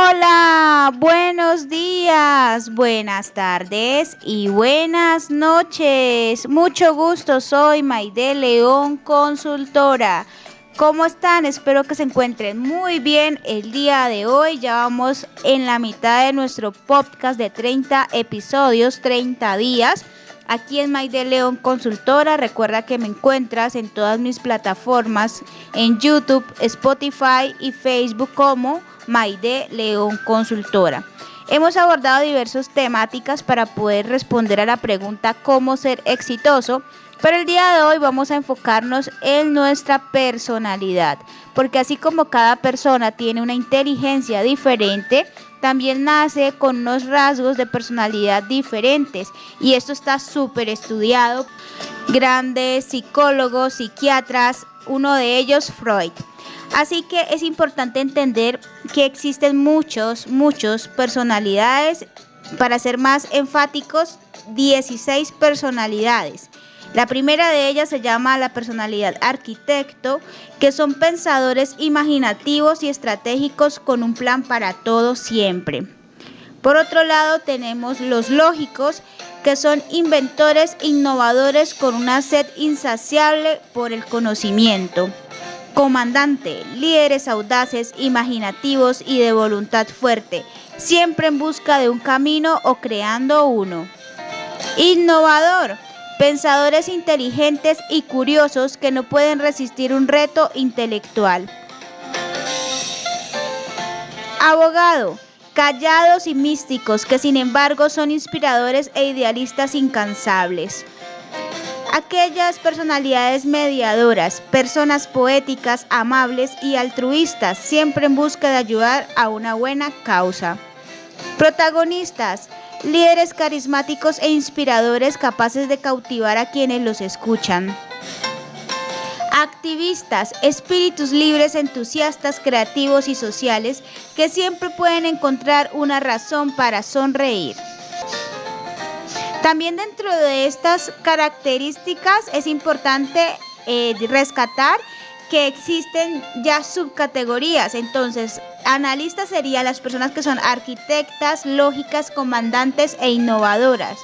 Hola, buenos días, buenas tardes y buenas noches. Mucho gusto, soy Maide León, consultora. ¿Cómo están? Espero que se encuentren muy bien el día de hoy. Ya vamos en la mitad de nuestro podcast de 30 episodios, 30 días. Aquí en Maide León Consultora. Recuerda que me encuentras en todas mis plataformas, en YouTube, Spotify y Facebook como Maide León Consultora. Hemos abordado diversas temáticas para poder responder a la pregunta ¿cómo ser exitoso? Pero el día de hoy vamos a enfocarnos en nuestra personalidad, porque así como cada persona tiene una inteligencia diferente, también nace con unos rasgos de personalidad diferentes, y esto está súper estudiado. Grandes psicólogos, psiquiatras, uno de ellos Freud. Así que es importante entender que existen muchos personalidades. Para ser más enfáticos, 16 personalidades. La primera de ellas se llama la personalidad arquitecto, que son pensadores imaginativos y estratégicos con un plan para todo siempre. Por otro lado tenemos los lógicos, que son inventores innovadores con una sed insaciable por el conocimiento. Comandante, líderes audaces, imaginativos y de voluntad fuerte, siempre en busca de un camino o creando uno. Innovador, pensadores inteligentes y curiosos que no pueden resistir un reto intelectual. Abogado, callados y místicos que sin embargo son inspiradores e idealistas incansables. Aquellas personalidades mediadoras, personas poéticas, amables y altruistas, siempre en busca de ayudar a una buena causa. Protagonistas, líderes carismáticos e inspiradores capaces de cautivar a quienes los escuchan. Activistas, espíritus libres, entusiastas, creativos y sociales que siempre pueden encontrar una razón para sonreír. También dentro de estas características es importante rescatar que existen ya subcategorías. Entonces, analistas serían las personas que son arquitectas, lógicas, comandantes e innovadoras.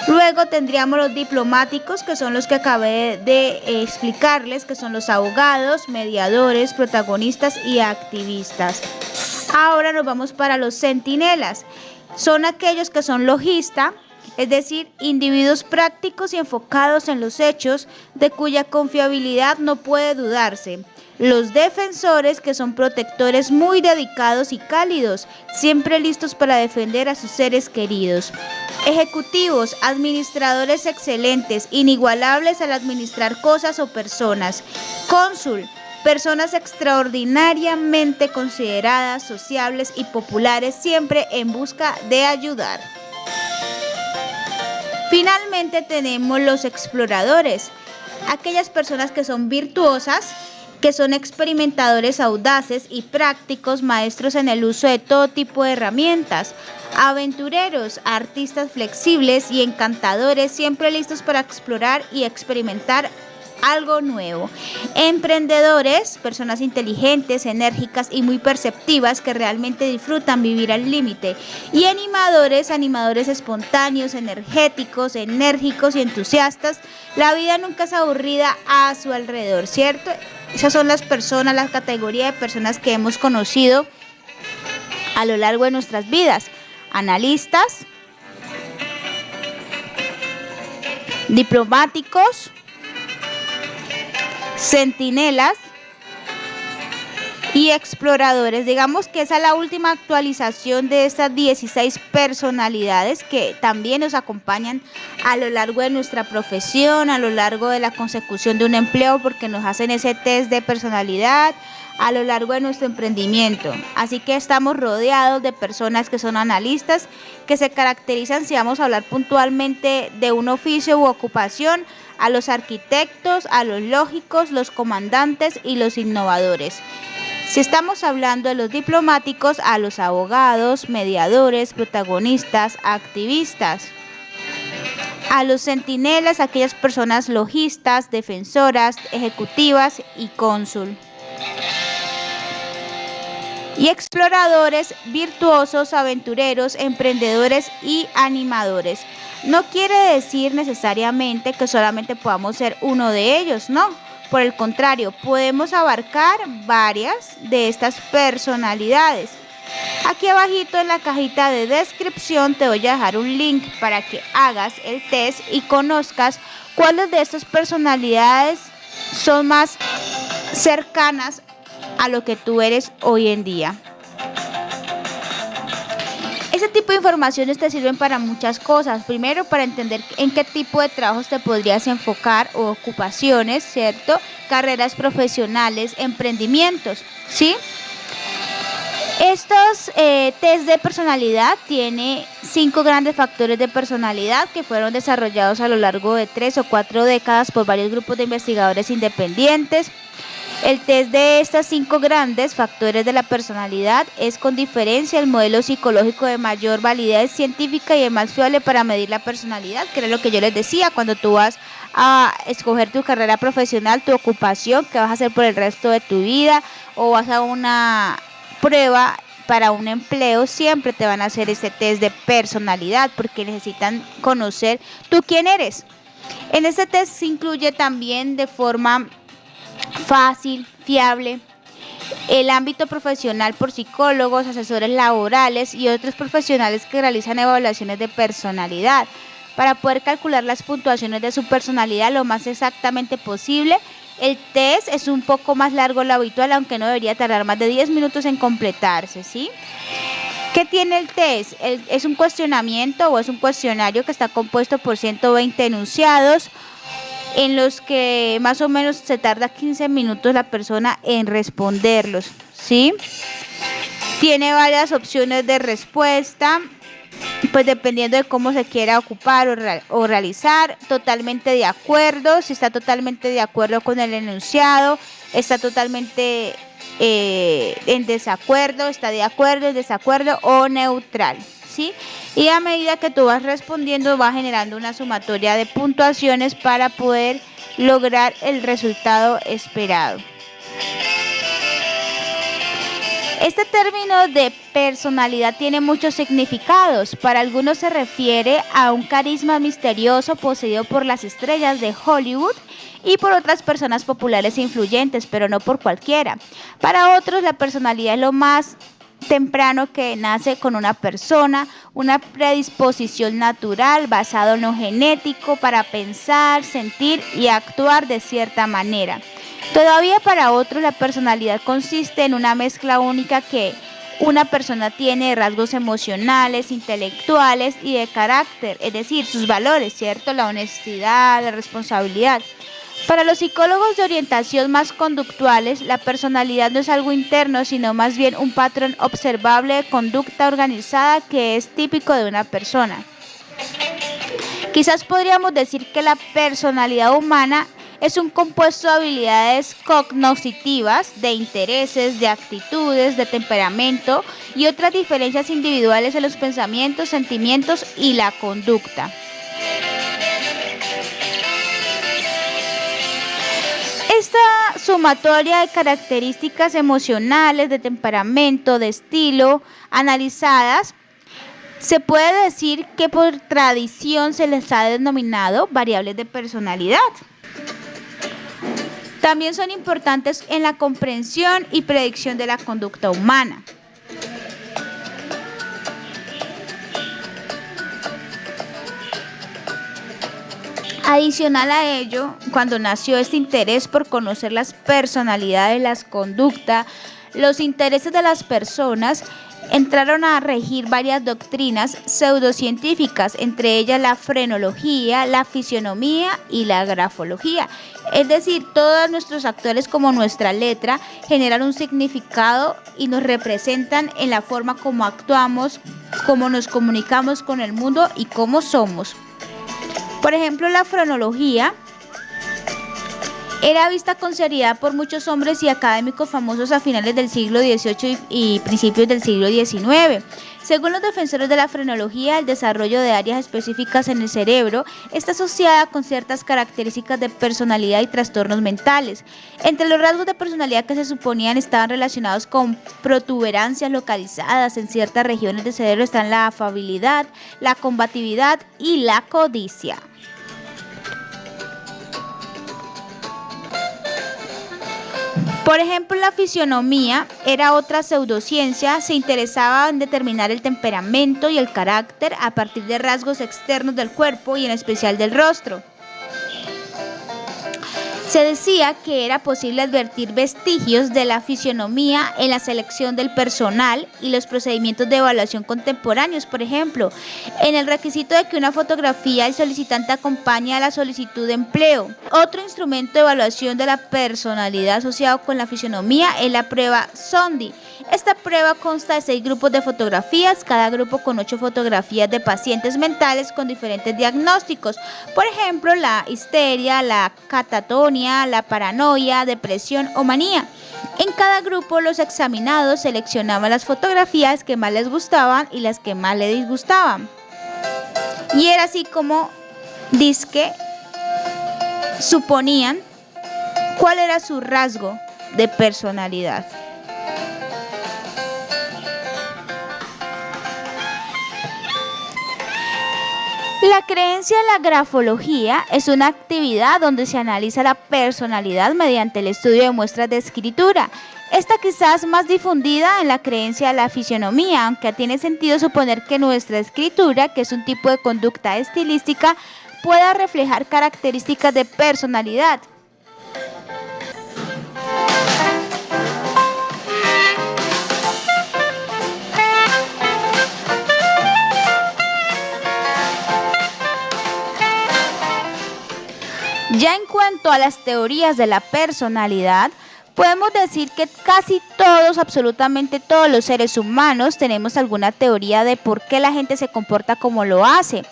Luego tendríamos los diplomáticos, que son los que acabé de explicarles, que son los abogados, mediadores, protagonistas y activistas. Ahora nos vamos para los centinelas. Son aquellos que son logistas, es decir, individuos prácticos y enfocados en los hechos, de cuya confiabilidad no puede dudarse. Los defensores, que son protectores muy dedicados y cálidos, siempre listos para defender a sus seres queridos. Ejecutivos, administradores excelentes, inigualables al administrar cosas o personas. Cónsul, personas extraordinariamente consideradas, sociables y populares, siempre en busca de ayudar. Finalmente tenemos los exploradores, aquellas personas que son virtuosas, que son experimentadores audaces y prácticos, maestros en el uso de todo tipo de herramientas. Aventureros, artistas flexibles y encantadores, siempre listos para explorar y experimentar algo nuevo. Emprendedores, personas inteligentes, enérgicas y muy perceptivas que realmente disfrutan vivir al límite. Y animadores, animadores espontáneos, energéticos, enérgicos y entusiastas. La vida nunca es aburrida a su alrededor, ¿cierto? Esas son las personas, la categoría de personas que hemos conocido a lo largo de nuestras vidas. Analistas, diplomáticos, centinelas y exploradores. Digamos que esa es la última actualización de estas 16 personalidades que también nos acompañan a lo largo de nuestra profesión, a lo largo de la consecución de un empleo, porque nos hacen ese test de personalidad a lo largo de nuestro emprendimiento. Así que estamos rodeados de personas que son analistas, que se caracterizan, si vamos a hablar puntualmente de un oficio u ocupación, a los arquitectos, a los lógicos, los comandantes y los innovadores. Si estamos hablando de los diplomáticos, a los abogados, mediadores, protagonistas, activistas. A los centinelas, aquellas personas logistas, defensoras, ejecutivas y cónsul. y exploradores, virtuosos, aventureros, emprendedores y animadores. No quiere decir necesariamente que solamente podamos ser uno de ellos, no. Por el contrario, podemos abarcar varias de estas personalidades. Aquí abajito en la cajita de descripción te voy a dejar un link para que hagas el test y conozcas cuáles de estas personalidades son más cercanas a lo que tú eres hoy en día. Este tipo de informaciones te sirven para muchas cosas. Primero, para entender en qué tipo de trabajos te podrías enfocar o ocupaciones, ¿cierto? Carreras profesionales, emprendimientos, ¿sí? Estos test de personalidad tiene 5 grandes factores de personalidad que fueron desarrollados a lo largo de 3 o 4 décadas por varios grupos de investigadores independientes. El test de estas 5 grandes factores de la personalidad es con diferencia el modelo psicológico de mayor validez científica y el más fiable para medir la personalidad, que era lo que yo les decía, cuando tú vas a escoger tu carrera profesional, tu ocupación, que vas a hacer por el resto de tu vida, o vas a una prueba para un empleo, siempre te van a hacer este test de personalidad porque necesitan conocer tú quién eres. En este test se incluye también de forma fácil, fiable, el ámbito profesional por psicólogos, asesores laborales y otros profesionales que realizan evaluaciones de personalidad para poder calcular las puntuaciones de su personalidad lo más exactamente posible. El test es un poco más largo de lo habitual, aunque no debería tardar más de 10 minutos en completarse, ¿sí? ¿Qué tiene el test? Es un cuestionamiento o es un cuestionario que está compuesto por 120 enunciados, en los que más o menos se tarda 15 minutos la persona en responderlos, ¿sí? Tiene varias opciones de respuesta, pues dependiendo de cómo se quiera ocupar o realizar. Totalmente de acuerdo, si está totalmente de acuerdo con el enunciado, está totalmente en desacuerdo, está de acuerdo, en desacuerdo o neutral, ¿sí? Y a medida que tú vas respondiendo, vas generando una sumatoria de puntuaciones para poder lograr el resultado esperado. Este término de personalidad tiene muchos significados. Para algunos se refiere a un carisma misterioso poseído por las estrellas de Hollywood y por otras personas populares e influyentes, pero no por cualquiera. Para otros, la personalidad es lo más temprano que nace con una persona, una predisposición natural basada en lo genético para pensar, sentir y actuar de cierta manera. Todavía para otros la personalidad consiste en una mezcla única que una persona tiene de rasgos emocionales, intelectuales y de carácter, es decir, sus valores, ¿cierto? La honestidad, la responsabilidad. Para los psicólogos de orientación más conductuales, la personalidad no es algo interno, sino más bien un patrón observable de conducta organizada que es típico de una persona. Quizás podríamos decir que la personalidad humana es un compuesto de habilidades cognitivas, de intereses, de actitudes, de temperamento y otras diferencias individuales en los pensamientos, sentimientos y la conducta. Esta sumatoria de características emocionales, de temperamento, de estilo, analizadas, se puede decir que por tradición se les ha denominado variables de personalidad. También son importantes en la comprensión y predicción de la conducta humana. Adicional a ello, cuando nació este interés por conocer las personalidades, las conductas, los intereses de las personas, entraron a regir varias doctrinas pseudocientíficas, entre ellas la frenología, la fisionomía y la grafología. Es decir, todos nuestros actores como nuestra letra generan un significado y nos representan en la forma como actuamos, cómo nos comunicamos con el mundo y cómo somos. Por ejemplo, la frenología Era vista con seriedad por muchos hombres y académicos famosos a finales del siglo XVIII y principios del siglo XIX. Según los defensores de la frenología, el desarrollo de áreas específicas en el cerebro está asociada con ciertas características de personalidad y trastornos mentales. Entre los rasgos de personalidad que se suponían estaban relacionados con protuberancias localizadas en ciertas regiones del cerebro están la afabilidad, la combatividad y la codicia. Por ejemplo, la fisionomía era otra pseudociencia, se interesaba en determinar el temperamento y el carácter a partir de rasgos externos del cuerpo y en especial del rostro. Se decía que era posible advertir vestigios de la fisionomía en la selección del personal y los procedimientos de evaluación contemporáneos. Por ejemplo, en el requisito de que una fotografía del solicitante acompañe a la solicitud de empleo. Otro instrumento de evaluación de la personalidad asociado con la fisionomía es la prueba Sondhi. Esta prueba consta de 6 grupos de fotografías, cada grupo con 8 fotografías de pacientes mentales con diferentes diagnósticos. Por ejemplo, la histeria, la catatonia, la paranoia, depresión o manía. En cada grupo los examinados seleccionaban las fotografías que más les gustaban y las que más les disgustaban. Y era así como dizque suponían cuál era su rasgo de personalidad. La creencia en la grafología es una actividad donde se analiza la personalidad mediante el estudio de muestras de escritura. Esta quizás más difundida en la creencia de la fisionomía, aunque tiene sentido suponer que nuestra escritura, que es un tipo de conducta estilística, pueda reflejar características de personalidad. Ya en cuanto a las teorías de la personalidad, podemos decir que casi todos, absolutamente todos los seres humanos tenemos alguna teoría de por qué la gente se comporta como lo hace.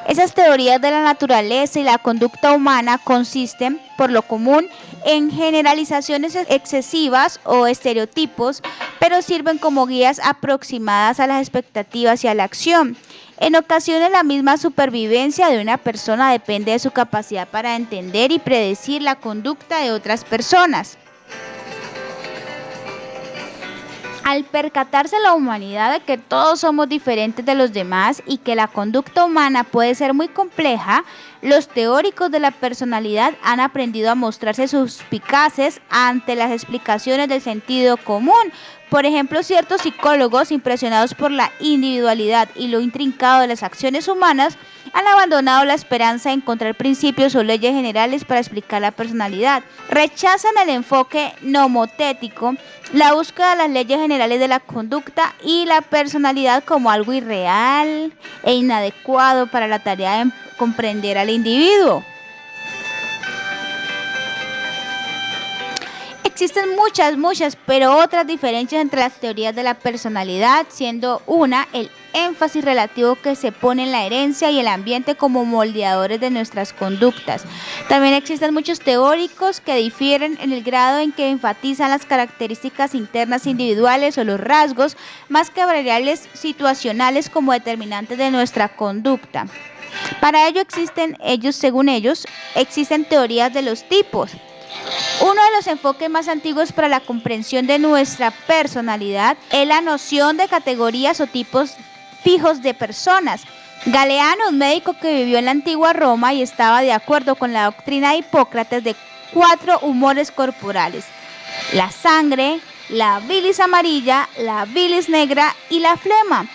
Esas teorías de la naturaleza y la conducta humana consisten, por lo común, en generalizaciones excesivas o estereotipos, pero sirven como guías aproximadas a las expectativas y a la acción. En ocasiones, la misma supervivencia de una persona depende de su capacidad para entender y predecir la conducta de otras personas. Al percatarse la humanidad de que todos somos diferentes de los demás y que la conducta humana puede ser muy compleja, los teóricos de la personalidad han aprendido a mostrarse suspicaces ante las explicaciones del sentido común. Por ejemplo, ciertos psicólogos, impresionados por la individualidad y lo intrincado de las acciones humanas, han abandonado la esperanza de encontrar principios o leyes generales para explicar la personalidad. Rechazan el enfoque nomotético, la búsqueda de las leyes generales de la conducta y la personalidad como algo irreal e inadecuado para la tarea de comprender al individuo. Existen muchas, pero otras diferencias entre las teorías de la personalidad, siendo una el énfasis relativo que se pone en la herencia y el ambiente como moldeadores de nuestras conductas. También existen muchos teóricos que difieren en el grado en que enfatizan las características internas individuales o los rasgos, más que variables situacionales como determinantes de nuestra conducta. Para ello según ellos, existen teorías de los tipos. Uno de los enfoques más antiguos para la comprensión de nuestra personalidad es la noción de categorías o tipos fijos de personas. Galeano, un médico que vivió en la antigua Roma y estaba de acuerdo con la doctrina de Hipócrates de 4 humores corporales: la sangre, la bilis amarilla, la bilis negra y la flema.